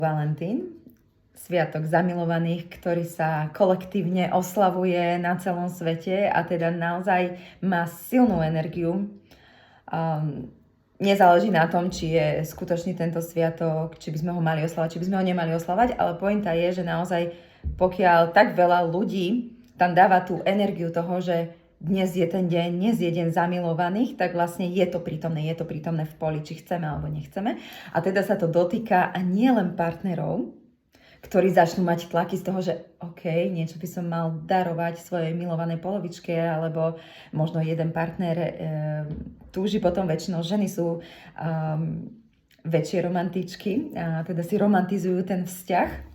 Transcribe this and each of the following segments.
Valentín, sviatok zamilovaných, ktorý sa kolektívne oslavuje na celom svete a teda naozaj má silnú energiu. Nezáleží na tom, či je skutočný tento sviatok, či by sme ho mali oslavať, či by sme ho nemali oslavať, ale pointa je, že naozaj pokiaľ tak veľa ľudí tam dáva tú energiu toho, že dnes je ten deň, dnes je deň zamilovaných, tak vlastne je to prítomné v poli, či chceme alebo nechceme. A teda sa to dotýka a nie len partnerov, ktorí začnú mať tlaky z toho, že OK, niečo by som mal darovať svojej milovanej polovičke, alebo možno jeden partner túži potom, väčšinou ženy sú väčšie romantičky, a teda si romantizujú ten vzťah.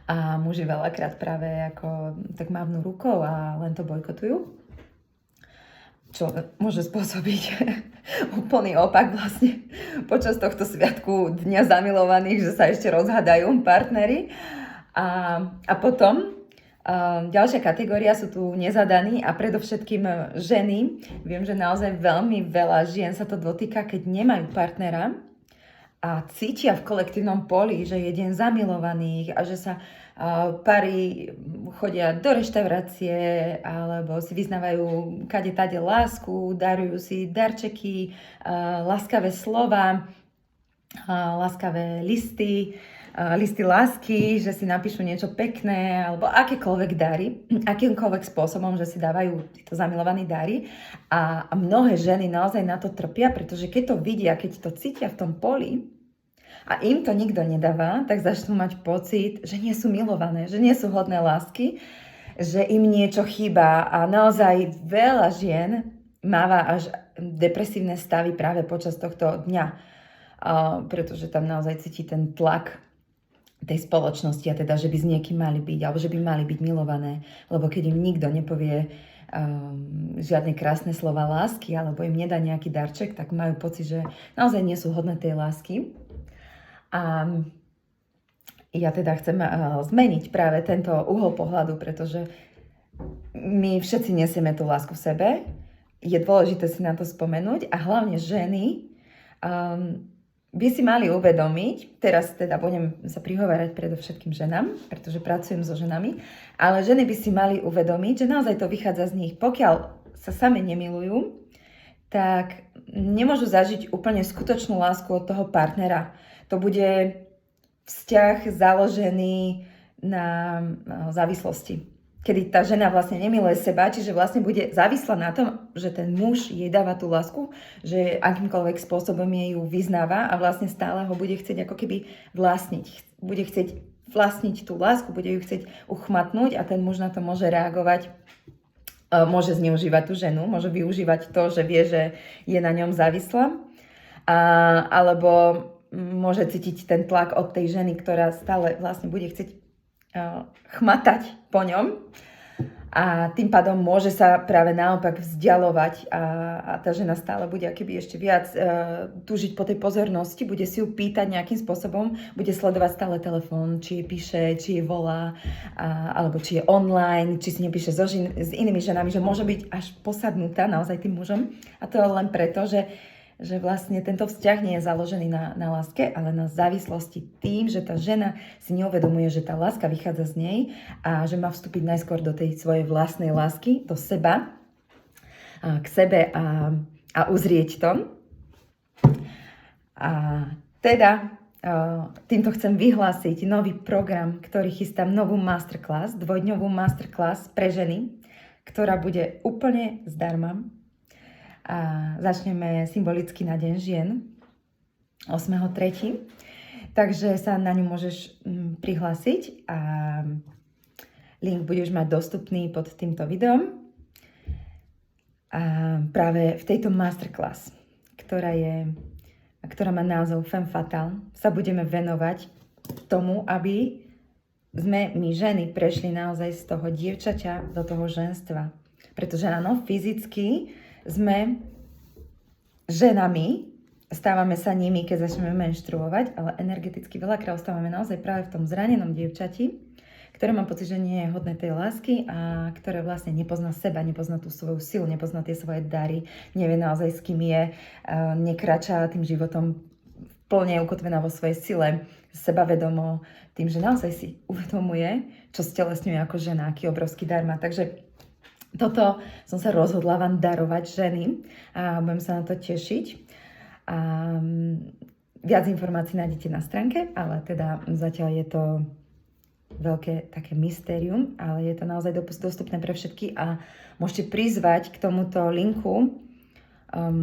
A muži veľakrát práve ako tak mávnu rukou a len to bojkotujú. Čo môže spôsobiť úplný opak vlastne počas tohto sviatku Dňa zamilovaných, že sa ešte rozhádajú partneri. A potom ďalšia kategória sú tu nezadaní a predovšetkým ženy. Viem, že naozaj veľmi veľa žien sa to dotýka, keď nemajú partnera a cítia v kolektívnom poli, že je deň zamilovaných a že sa páry chodia do reštaurácie alebo si vyznávajú kade tade lásku, darujú si darčeky, láskavé slova, láskavé listy lásky, že si napíšu niečo pekné alebo akékoľvek dary, akýmkoľvek spôsobom, že si dávajú títo zamilovaní dary a mnohé ženy naozaj na to trpia, pretože keď to vidia, keď to cítia v tom poli a im to nikto nedáva, tak začnú mať pocit, že nie sú milované, že nie sú hodné lásky, že im niečo chýba a naozaj veľa žien máva až depresívne stavy práve počas tohto dňa, pretože tam naozaj cíti ten tlak tej spoločnosti a teda, že by s niekým mali byť alebo že by mali byť milované, lebo keď im nikto nepovie žiadne krásne slova lásky alebo im nedá nejaký darček, tak majú pocit, že naozaj nie sú hodné tej lásky. A ja teda chcem zmeniť práve tento uhol pohľadu, pretože my všetci nesieme tú lásku v sebe. Je dôležité si na to spomenúť a hlavne ženy by si mali uvedomiť, teraz teda budem sa prihovárať predovšetkým ženám, pretože pracujem so ženami, ale ženy by si mali uvedomiť, že naozaj to vychádza z nich. Pokiaľ sa same nemilujú, tak nemôžu zažiť úplne skutočnú lásku od toho partnera. To bude vzťah založený na závislosti. Kedy tá žena vlastne nemiluje seba, čiže vlastne bude závislá na tom, že ten muž jej dáva tú lásku, že akýmkoľvek spôsobom jej ju vyznáva a vlastne stále ho bude chcieť ako keby vlastniť. Bude chcieť vlastniť tú lásku, bude ju chcieť uchmatnúť a ten muž na to môže reagovať, môže zneužívať tú ženu, môže využívať to, že vie, že je na ňom závislá, alebo môže cítiť ten tlak od tej ženy, ktorá stále vlastne bude chcieť chmatať po ňom a tým pádom môže sa práve naopak vzdialovať a tá žena stále bude akoby ešte viac túžiť po tej pozornosti, bude si ju pýtať nejakým spôsobom, bude sledovať stále telefón, či jej píše, či jej volá, alebo či je online, či si nepíše s inými ženami, že môže byť až posadnutá naozaj tým mužom a to len preto, že vlastne tento vzťah nie je založený na láske, ale na závislosti tým, že tá žena si neuvedomuje, že tá láska vychádza z nej a že má vstúpiť najskôr do tej svojej vlastnej lásky, do seba, k sebe a uzrieť to. A teda týmto chcem vyhlásiť nový program, ktorý chystám, novú masterclass, dvojdňovú masterclass pre ženy, ktorá bude úplne zdarma. A začneme symbolicky na Deň žien 8.3. Takže sa na ňu môžeš prihlásiť a link budeš mať dostupný pod týmto videom. A práve v tejto masterclass, ktorá má názov Femme Fatale, sa budeme venovať tomu, aby sme my ženy prešli naozaj z toho dievčaťa do toho ženstva. Pretože áno, fyzicky sme ženami, stávame sa nimi, keď začneme menštruovať, ale energeticky veľakrát ostávame naozaj práve v tom zranenom dievčati, ktoré má pocit, že nie je hodné tej lásky a ktoré vlastne nepozná seba, nepozná tú svoju silu, nepozná tie svoje dary, nevie naozaj s kým je, nekráča tým životom plne ukotvená vo svojej sile, sebavedomo, tým, že naozaj si uvedomuje, čo stelesňuje ako žena, aký obrovský dar má. Takže toto som sa rozhodla vám darovať ženy a budem sa na to tešiť. A viac informácií nájdete na stránke, ale teda zatiaľ je to veľké také mystérium, ale je to naozaj dostupné pre všetky a môžete prizvať k tomuto linku,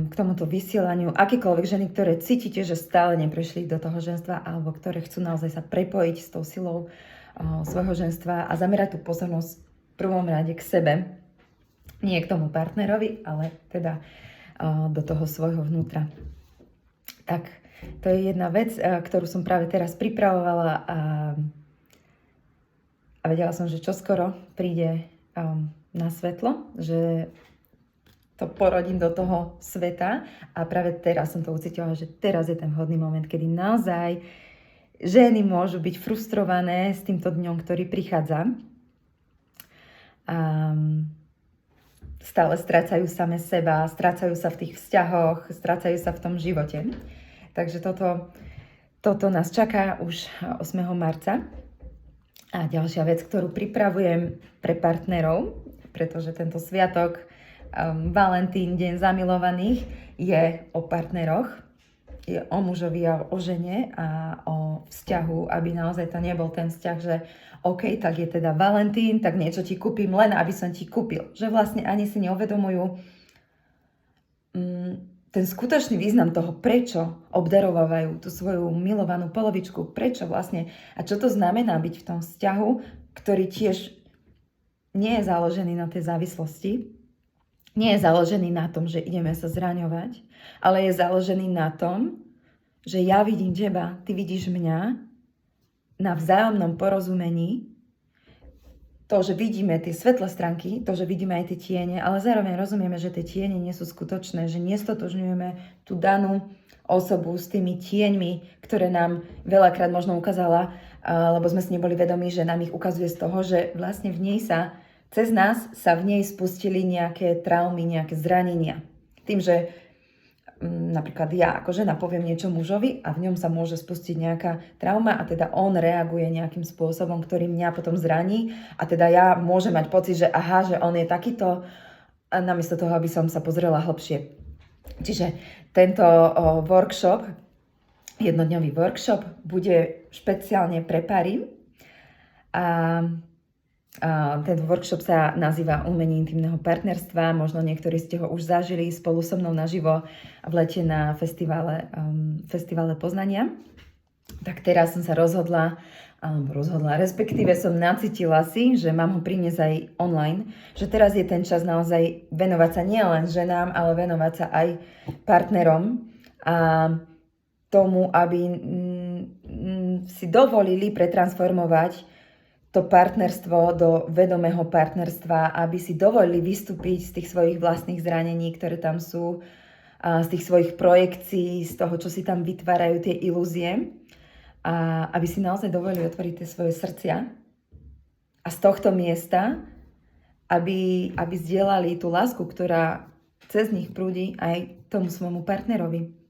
k tomuto vysielaniu akékoľvek ženy, ktoré cítite, že stále neprešli do toho ženstva alebo ktoré chcú naozaj sa prepojiť s tou silou svojho ženstva a zamerať tú pozornosť v prvom rade k sebe. Nie k tomu partnerovi, ale teda do toho svojho vnútra. Tak, to je jedna vec, ktorú som práve teraz pripravovala a vedela som, že čoskoro príde na svetlo, že to porodím do toho sveta a práve teraz som to ucítila, že teraz je ten vhodný moment, kedy naozaj ženy môžu byť frustrované s týmto dňom, ktorý prichádza. Stále strácajú same seba, strácajú sa v tých vzťahoch, strácajú sa v tom živote. Takže toto nás čaká už 8. marca. A ďalšia vec, ktorú pripravujem pre partnerov, pretože tento sviatok, Valentín, deň zamilovaných, je o partneroch, je o mužovi a o žene a o vzťahu, aby naozaj to nebol ten vzťah, že OK, tak je teda Valentín, tak niečo ti kúpim len, aby som ti kúpil. Že vlastne ani si neuvedomujú ten skutočný význam toho, prečo obdarovávajú tú svoju milovanú polovičku, prečo vlastne a čo to znamená byť v tom vzťahu, ktorý tiež nie je založený na tej závislosti, nie je založený na tom, že ideme sa zraňovať, ale je založený na tom, že ja vidím teba, ty vidíš mňa, na vzájomnom porozumení, to, že vidíme tie svetlé stránky, to, že vidíme aj tie tiene, ale zároveň rozumieme, že tie tiene nie sú skutočné, že nestotožňujeme tú danú osobu s tými tieňmi, ktoré nám veľakrát možno ukázala, lebo sme si neboli vedomí, že nám ich ukazuje z toho, že vlastne v nej cez nás sa v nej spustili nejaké traumy, nejaké zranenia. Tým, že napríklad ja ako žena poviem niečo mužovi a v ňom sa môže spustiť nejaká trauma a teda on reaguje nejakým spôsobom, ktorý mňa potom zraní a teda ja môžem mať pocit, že aha, že on je takýto, a namiesto toho, aby som sa pozrela hlbšie. Čiže tento workshop, jednodňový workshop, bude špeciálne pre pary a ten workshop sa nazýva Umenie intimného partnerstva. Možno niektorí ste ho už zažili spolu so mnou naživo v lete na festivale Poznania. Tak teraz som sa rozhodla, respektíve som nacítila si, že mám ho priniesť aj online, že teraz je ten čas naozaj venovať sa nielen ženám, ale venovať sa aj partnerom a tomu, aby si dovolili pretransformovať to partnerstvo do vedomého partnerstva, aby si dovolili vystúpiť z tých svojich vlastných zranení, ktoré tam sú, z tých svojich projekcií, z toho, čo si tam vytvárajú tie ilúzie, a aby si naozaj dovolili otvoriť tie svoje srdcia a z tohto miesta, aby zdieľali tú lásku, ktorá cez nich prúdi aj tomu svojmu partnerovi.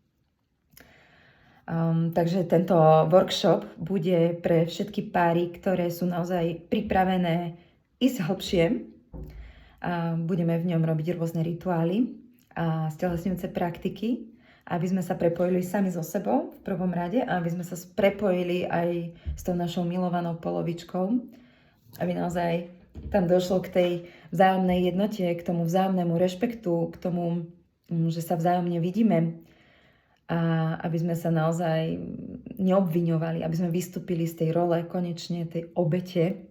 Takže tento workshop bude pre všetky páry, ktoré sú naozaj pripravené ísť hlbšie. Budeme v ňom robiť rôzne rituály a stelesňujúce praktiky, aby sme sa prepojili sami so sebou v prvom rade a aby sme sa prepojili aj s tou našou milovanou polovičkou, aby naozaj tam došlo k tej vzájomnej jednote, k tomu vzájomnému rešpektu, k tomu, že sa vzájomne vidíme, a aby sme sa naozaj neobviňovali, aby sme vystúpili z tej role konečne, tej obete,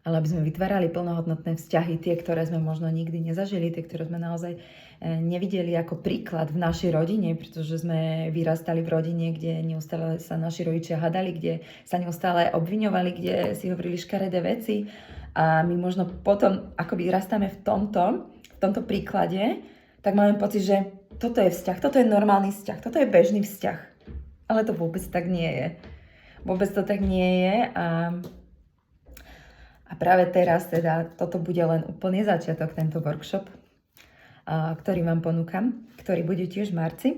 ale aby sme vytvárali plnohodnotné vzťahy, tie, ktoré sme možno nikdy nezažili, tie, ktoré sme naozaj nevideli ako príklad v našej rodine, pretože sme vyrastali v rodine, kde neustále sa naši rodičia hadali, kde sa neustále obviňovali, kde si hovorili škaredé veci a my možno potom, ako vyrastáme v tomto príklade, tak máme pocit, že toto je vzťah, toto je normálny vzťah, toto je bežný vzťah. Ale to vôbec tak nie je. Vôbec to tak nie je a práve teraz teda toto bude len úplný začiatok, tento workshop, ktorý vám ponúkam, ktorý bude tiež v marci.